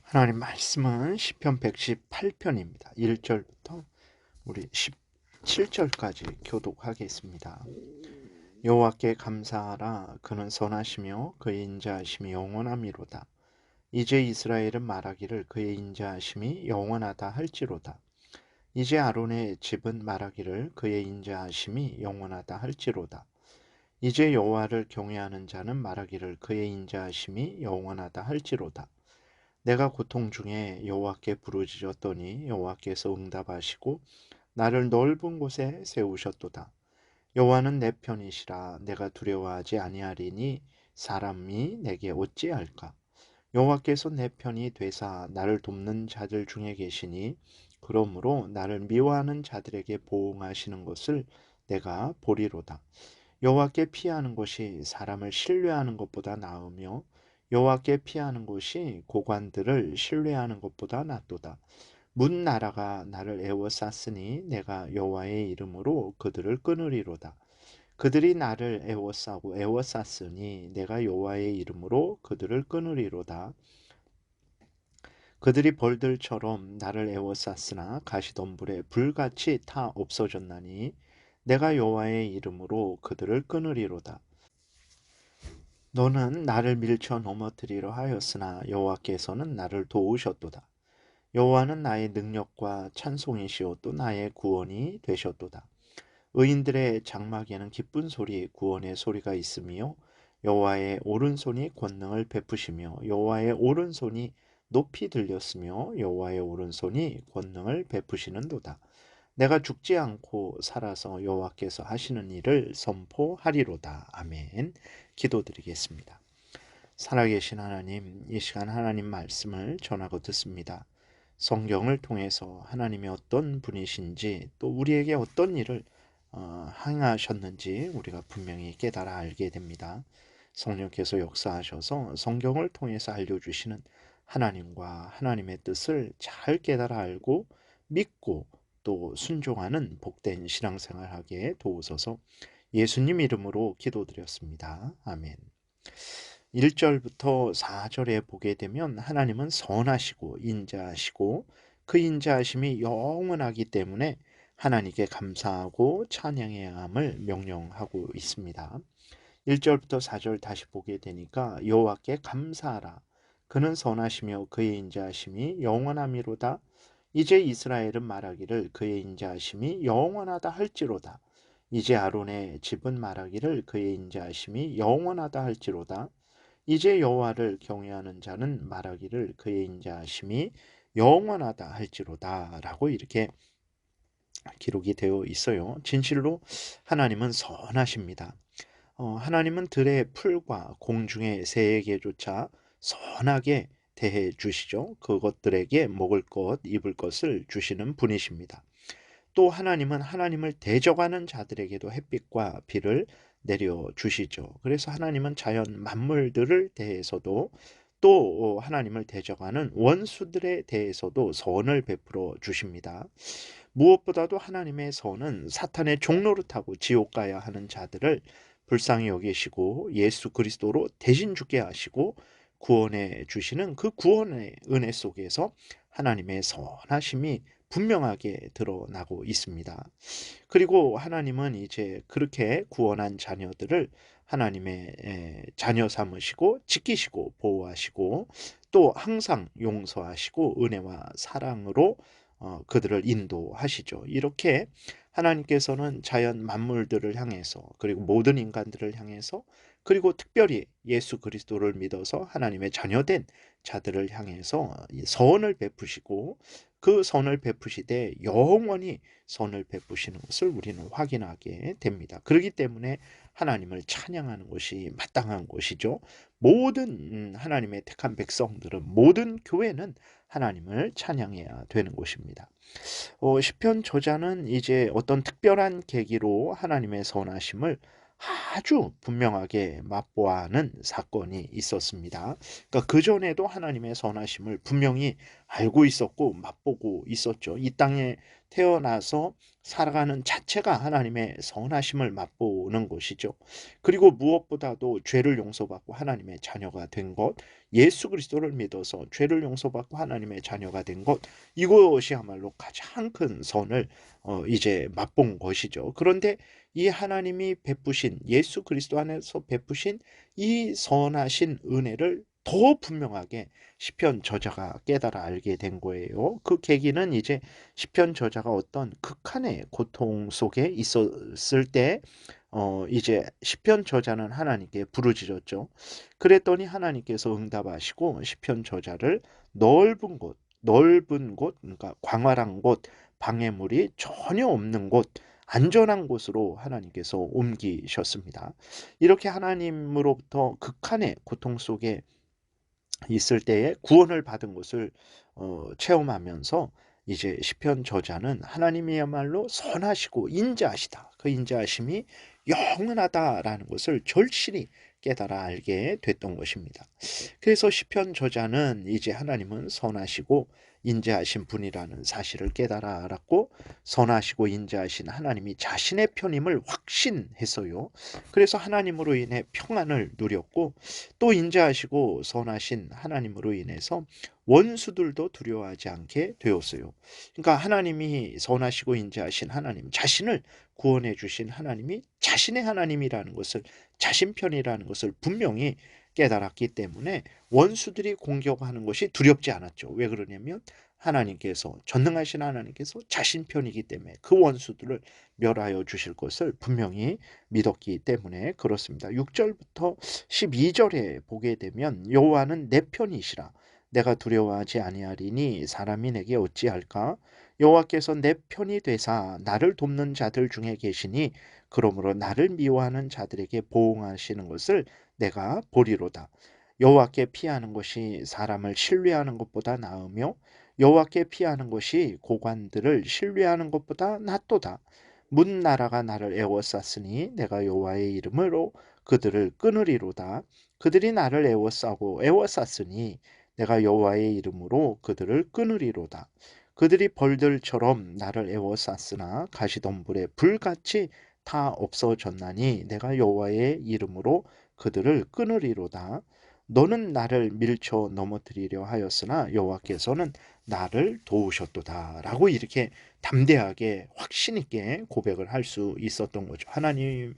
하나님 말씀은 시편 118편입니다. 1절부터 우리 17절까지 교독하겠습니다. 여호와께 감사하라. 그는 선하시며 그의 인자하심이 영원함이로다. 이제 이스라엘은 말하기를 그의 인자하심이 영원하다 할지로다. 이제 아론의 집은 말하기를 그의 인자하심이 영원하다 할지로다. 이제 여호와를 경외하는 자는 말하기를 그의 인자하심이 영원하다 할지로다. 내가 고통 중에 여호와께 부르짖었더니 여호와께서 응답하시고 나를 넓은 곳에 세우셨도다. 여호와는 내 편이시라. 내가 두려워하지 아니하리니 사람이 내게 어찌할까. 여호와께서 내 편이 되사 나를 돕는 자들 중에 계시니 그러므로 나를 미워하는 자들에게 보응하시는 것을 내가 보리로다. 여호와께 피하는 것이 사람을 신뢰하는 것보다 나으며 여호와께 피하는 것이 고관들을 신뢰하는 것보다 낫도다. 문 나라가 나를 애워쌌으니 내가 여호와의 이름으로 그들을 끊으리로다. 그들이 나를 애워쌌으니 내가 여호와의 이름으로 그들을 끊으리로다. 그들이 벌들처럼 나를 애워쌌으나 가시덤불에 불같이 타 없어졌나니 내가 여호와의 이름으로 그들을 끊으리로다. 너는 나를 밀쳐 넘어뜨리려 하였으나 여호와께서는 나를 도우셨도다. 여호와는 나의 능력과 찬송이시오 또 나의 구원이 되셨도다. 의인들의 장막에는 기쁜 소리 구원의 소리가 있으며 여호와의 오른손이 권능을 베푸시며 여호와의 오른손이 높이 들렸으며 여호와의 오른손이 권능을 베푸시는도다. 내가 죽지 않고 살아서 여호와께서 하시는 일을 선포하리로다. 아멘. 기도드리겠습니다. 살아계신 하나님, 이 시간 하나님 말씀을 전하고 듣습니다. 성경을 통해서 하나님이 어떤 분이신지 또 우리에게 어떤 일을 행하셨는지 우리가 분명히 깨달아 알게 됩니다. 성령께서 역사하셔서 성경을 통해서 알려주시는 하나님과 하나님의 뜻을 잘 깨달아 알고 믿고 또 순종하는 복된 신앙생활하게 도우소서. 예수님 이름으로 기도드렸습니다. 아멘. 1절부터 4절에 보게 되면 하나님은 선하시고 인자하시고 그 인자하심이 영원하기 때문에 하나님께 감사하고 찬양해야 함을 명령하고 있습니다. 1절부터 4절 다시 보게 되니까 여호와께 감사하라. 그는 선하시며 그의 인자하심이 영원함이로다. 이제 이스라엘은 말하기를 그의 인자하심이 영원하다 할지로다. 이제 아론의 집은 말하기를 그의 인자하심이 영원하다 할지로다. 이제 여호와를 경외하는 자는 말하기를 그의 인자하심이 영원하다 할지로다 라고 이렇게 기록이 되어 있어요. 진실로 하나님은 선하십니다. 하나님은 들의 풀과 공중의 새에게조차 선하게 대해 주시죠. 그것들에게 먹을 것, 입을 것을 주시는 분이십니다. 또 하나님은 하나님을 대적하는 자들에게도 햇빛과 비를 내려 주시죠. 그래서 하나님은 자연 만물들을 대해서도 또 하나님을 대적하는 원수들에 대해서도 선을 베풀어 주십니다. 무엇보다도 하나님의 선은 사탄의 종노릇하고 지옥 가야 하는 자들을 불쌍히 여기시고 예수 그리스도로 대신 죽게 하시고 구원해 주시는 그 구원의 은혜 속에서 하나님의 선하심이 분명하게 드러나고 있습니다. 그리고 하나님은 이제 그렇게 구원한 자녀들을 하나님의 자녀 삼으시고 지키시고 보호하시고 또 항상 용서하시고 은혜와 사랑으로 그들을 인도하시죠. 이렇게 하나님께서는 자연 만물들을 향해서 그리고 모든 인간들을 향해서 그리고 특별히 예수 그리스도를 믿어서 하나님의 자녀된 자들을 향해서 선을 베푸시고 그 선을 베푸시되 영원히 선을 베푸시는 것을 우리는 확인하게 됩니다. 그렇기 때문에 하나님을 찬양하는 것이 마땅한 것이죠. 모든 하나님의 택한 백성들은 모든 교회는 하나님을 찬양해야 되는 것입니다. 시편 저자는 이제 어떤 특별한 계기로 하나님의 선하심을 아주 분명하게 맛보아하는 사건이 있었습니다. 그러니까 그전에도 하나님의 선하심을 분명히 알고 있었고 맛보고 있었죠. 이 땅에 태어나서 살아가는 자체가 하나님의 선하심을 맛보는 것이죠. 그리고 무엇보다도 죄를 용서받고 하나님의 자녀가 된 것, 예수 그리스도를 믿어서 죄를 용서받고 하나님의 자녀가 된 것, 이것이야말로 가장 큰 선을 이제 맛본 것이죠. 그런데 이 하나님이 베푸신 예수 그리스도 안에서 베푸신 이 선하신 은혜를 더 분명하게 시편 저자가 깨달아 알게 된 거예요. 그 계기는 이제 시편 저자가 어떤 극한의 고통 속에 있었을 때 이제 시편 저자는 하나님께 부르짖었죠. 그랬더니 하나님께서 응답하시고 시편 저자를 넓은 곳, 그러니까 광활한 곳, 방해물이 전혀 없는 곳, 안전한 곳으로 하나님께서 옮기셨습니다. 이렇게 하나님으로부터 극한의 고통 속에 있을 때에 구원을 받은 것을 체험하면서 이제 시편 저자는 하나님이야말로 선하시고 인자하시다. 그 인자하심이 영원하다라는 것을 절실히 깨달아 알게 됐던 것입니다. 그래서 시편 저자는 이제 하나님은 선하시고 인자하신 분이라는 사실을 깨달아 알았고 선하시고 인자하신 하나님이 자신의 편임을 확신했어요. 그래서 하나님으로 인해 평안을 누렸고 또 인자하시고 선하신 하나님으로 인해서 원수들도 두려워하지 않게 되었어요. 그러니까 하나님이 선하시고 인자하신 하나님, 자신을 구원해 주신 하나님이 자신의 하나님이라는 것을, 자신 편이라는 것을 분명히 깨달았기 때문에 원수들이 공격하는 것이 두렵지 않았죠. 왜 그러냐면 하나님께서, 전능하신 하나님께서 자신 편이기 때문에 그 원수들을 멸하여 주실 것을 분명히 믿었기 때문에 그렇습니다. 6절부터 12절에 보게 되면 여호와는 내 편이시라 내가 두려워하지 아니하리니 사람이 내게 어찌할까. 여호와께서 내 편이 되사 나를 돕는 자들 중에 계시니 그러므로 나를 미워하는 자들에게 보응하시는 것을 내가 보리로다. 여호와께 피하는 것이 사람을 신뢰하는 것보다 나으며 여호와께 피하는 것이 고관들을 신뢰하는 것보다 낫도다. 문 나라가 나를 애워쌌으니 내가 여호와의 이름으로 그들을 끊으리로다. 그들이 나를 애워쌌으니 내가 여호와의 이름으로 그들을 끊으리로다. 그들이 벌들처럼 나를 애워쌌으나 가시덤불에 불같이 다 없어졌나니 내가 여호와의 이름으로 그들을 끊으리로다. 너는 나를 밀쳐 넘어뜨리려 하였으나 여호와께서는 나를 도우셨도다라고 이렇게 담대하게 확신 있게 고백을 할 수 있었던 거죠. 하나님은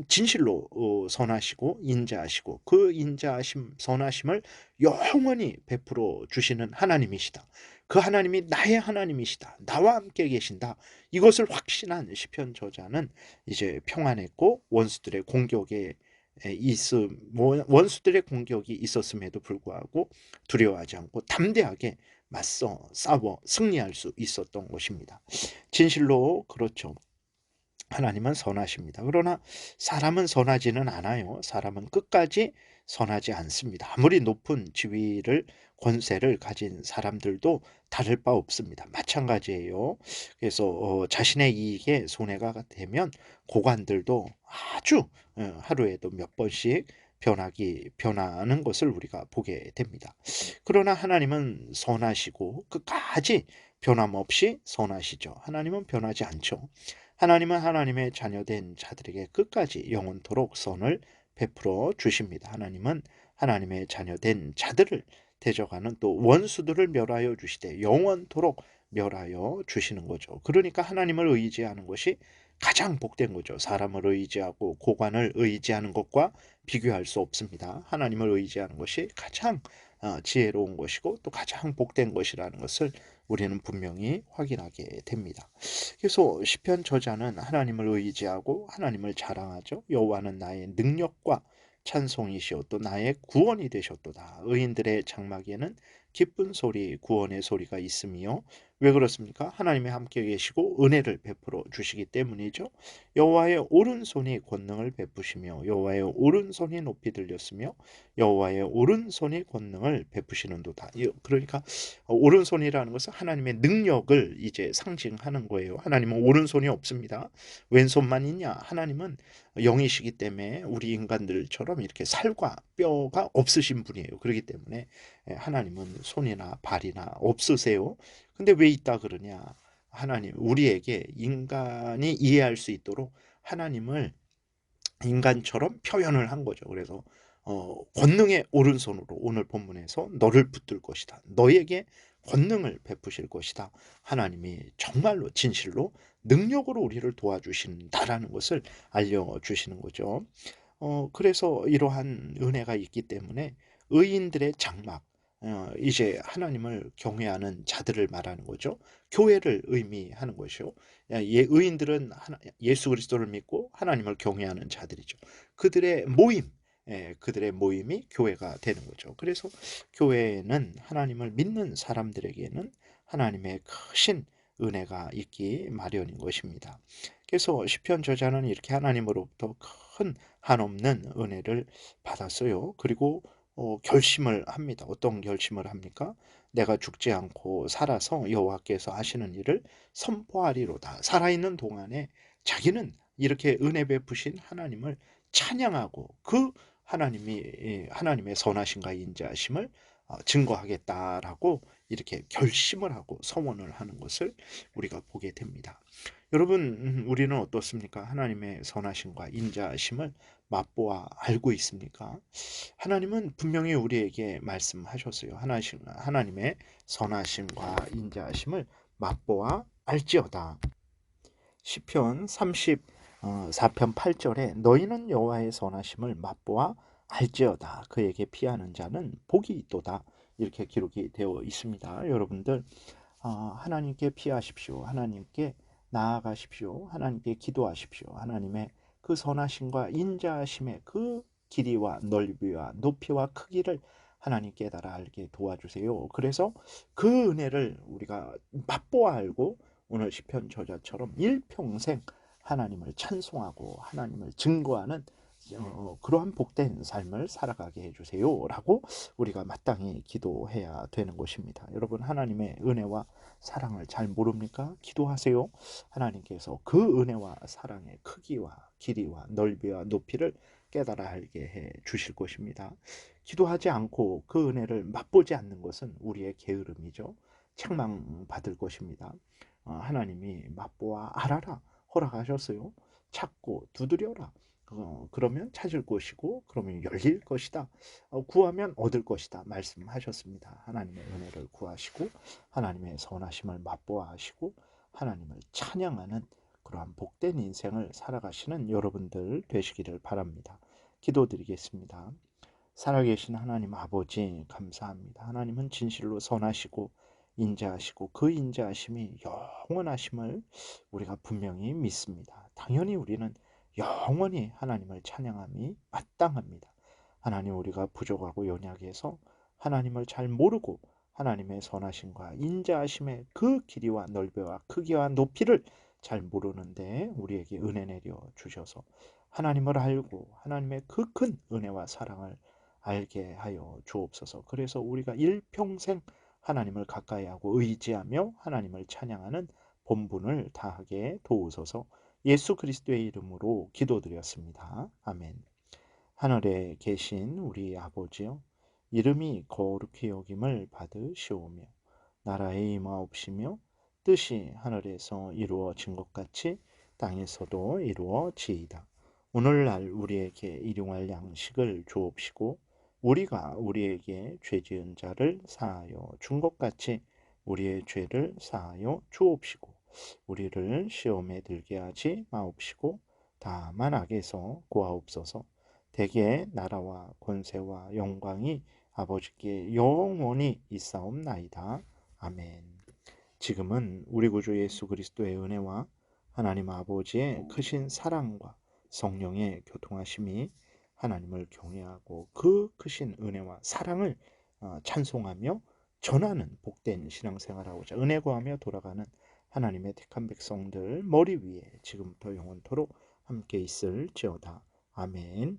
진실로 선하시고 인자하시고 그 인자하심 선하심을 영원히 베풀어 주시는 하나님이시다. 그 하나님이 나의 하나님이시다. 나와 함께 계신다. 이것을 확신한 시편 저자는 이제 평안했고 원수들의 공격에 원수들의 공격이 있었음에도 불구하고 두려워하지 않고 담대하게 맞서 싸워 승리할 수 있었던 것입니다. 진실로 그렇죠. 하나님은 선하십니다. 그러나 사람은 선하지는 않아요. 사람은 끝까지 선하지 않습니다. 아무리 높은 지위를 권세를 가진 사람들도 다를 바 없습니다. 마찬가지예요. 그래서 자신의 이익에 손해가 되면 고관들도 아주 하루에도 몇 번씩 변하는 것을 우리가 보게 됩니다. 그러나 하나님은 선하시고 끝까지 변함없이 선하시죠. 하나님은 변하지 않죠. 하나님은 하나님의 자녀된 자들에게 끝까지 영원토록 선을 베풀어 주십니다. 하나님은 하나님의 자녀된 자들을 대적하는 또 원수들을 멸하여 주시되 영원토록 멸하여 주시는 거죠. 그러니까 하나님을 의지하는 것이 가장 복된 거죠. 사람을 의지하고 고관을 의지하는 것과 비교할 수 없습니다. 하나님을 의지하는 것이 가장 지혜로운 것이고 또 가장 복된 것이라는 것을 우리는 분명히 확인하게 됩니다. 그래서 시편 저자는 하나님을 의지하고 하나님을 자랑하죠. 여호와는 나의 능력과 찬송이시오 또 나의 구원이 되셨도다. 의인들의 장막에는 기쁜 소리 구원의 소리가 있으며 왜 그렇습니까? 하나님이 함께 계시고 은혜를 베풀어 주시기 때문이죠. 여호와의 오른손이 권능을 베푸시며 여호와의 오른손이 높이 들렸으며 여호와의 오른손이 권능을 베푸시는도다. 그러니까 오른손이라는 것은 하나님의 능력을 이제 상징하는 거예요. 하나님은 오른손이 없습니다. 왼손만 있냐? 하나님은 영이시기 때문에 우리 인간들처럼 이렇게 살과 뼈가 없으신 분이에요. 그렇기 때문에 하나님은 손이나 발이나 없으세요. 근데 왜 있다 그러냐? 하나님 우리에게 인간이 이해할 수 있도록 하나님을 인간처럼 표현을 한 거죠. 그래서 권능의 오른손으로 오늘 본문에서 너를 붙들 것이다. 너에게 권능을 베푸실 것이다. 하나님이 정말로 진실로 능력으로 우리를 도와주신다라는 것을 알려주시는 거죠. 그래서 이러한 은혜가 있기 때문에 의인들의 장막, 이제 하나님을 경외하는 자들을 말하는 거죠. 교회를 의미하는 것이요. 의인들은 예수 그리스도를 믿고 하나님을 경외하는 자들이죠. 그들의 모임, 그들의 모임이 교회가 되는 거죠. 그래서 교회는 하나님을 믿는 사람들에게는 하나님의 크신 은혜가 있기 마련인 것입니다. 그래서 시편 저자는 이렇게 하나님으로부터 큰 한없는 은혜를 받았어요. 그리고 결심을 합니다. 어떤 결심을 합니까? 내가 죽지 않고 살아서 여호와께서 하시는 일을 선포하리로다. 살아있는 동안에 자기는 이렇게 은혜 베푸신 하나님을 찬양하고 그 하나님이 하나님의 선하심과 인자하심을 증거하겠다라고 이렇게 결심을 하고 서원을 하는 것을 우리가 보게 됩니다. 여러분, 우리는 어떻습니까? 하나님의 선하심과 인자하심을 맛보아 알고 있습니까? 하나님은 분명히 우리에게 말씀하셨어요. 하나님의 선하심과 인자하심을 맛보아 알지어다. 시편 34편 8절에 너희는 여호와의 선하심을 맛보아 알지어다. 그에게 피하는 자는 복이 있도다. 이렇게 기록이 되어 있습니다. 여러분들, 하나님께 피하십시오. 하나님께 나아가십시오. 하나님께 기도하십시오. 하나님의 그 선하심과 인자하심의 그 길이와 넓이와 높이와 크기를 하나님 깨달아 알게 도와주세요. 그래서 그 은혜를 우리가 맛보아 알고 오늘 시편 저자처럼 일평생 하나님을 찬송하고 하나님을 증거하는 그러한 복된 삶을 살아가게 해주세요 라고 우리가 마땅히 기도해야 되는 것입니다. 여러분, 하나님의 은혜와 사랑을 잘 모릅니까? 기도하세요. 하나님께서 그 은혜와 사랑의 크기와 길이와 넓이와 높이를 깨달아 알게 해 주실 것입니다. 기도하지 않고 그 은혜를 맛보지 않는 것은 우리의 게으름이죠. 책망받을 것입니다. 하나님이 맛보아 알아라 허락하셨어요. 찾고 두드려라. 그러면 찾을 것이고 그러면 열릴 것이다. 구하면 얻을 것이다 말씀하셨습니다. 하나님의 은혜를 구하시고 하나님의 선하심을 맛보아 하시고 하나님을 찬양하는 그러한 복된 인생을 살아가시는 여러분들 되시기를 바랍니다. 기도드리겠습니다. 살아계신 하나님 아버지 감사합니다. 하나님은 진실로 선하시고 인자하시고 그 인자하심이 영원하심을 우리가 분명히 믿습니다. 당연히 우리는 영원히 하나님을 찬양함이 마땅합니다. 하나님, 우리가 부족하고 연약해서 하나님을 잘 모르고 하나님의 선하심과 인자하심의 그 길이와 넓이와 크기와 높이를 잘 모르는데 우리에게 은혜 내려 주셔서 하나님을 알고 하나님의 그 큰 은혜와 사랑을 알게 하여 주옵소서. 그래서 우리가 일평생 하나님을 가까이 하고 의지하며 하나님을 찬양하는 본분을 다하게 도우소서. 예수 그리스도의 이름으로 기도드렸습니다. 아멘. 하늘에 계신 우리 아버지여, 이름이 거룩히 여김을 받으시오며 나라의 임하옵시며 뜻이 하늘에서 이루어진 것 같이 땅에서도 이루어지이다. 오늘날 우리에게 일용할 양식을 주옵시고 우리가 우리에게 죄 지은 자를 사하여 준 것 같이 우리의 죄를 사하여 주옵시고 우리를 시험에 들게 하지 마옵시고 다만 악에서 구하옵소서. 대개 나라와 권세와 영광이 아버지께 영원히 있사옵나이다. 아멘. 지금은 우리 구주 예수 그리스도의 은혜와 하나님 아버지의 크신 사랑과 성령의 교통하심이 하나님을 경외하고 그 크신 은혜와 사랑을 찬송하며 전하는 복된 신앙생활하고자 은혜 구하며 돌아가는 하나님의 택한 백성들 머리 위에 지금부터 영원토록 함께 있을지어다. 아멘.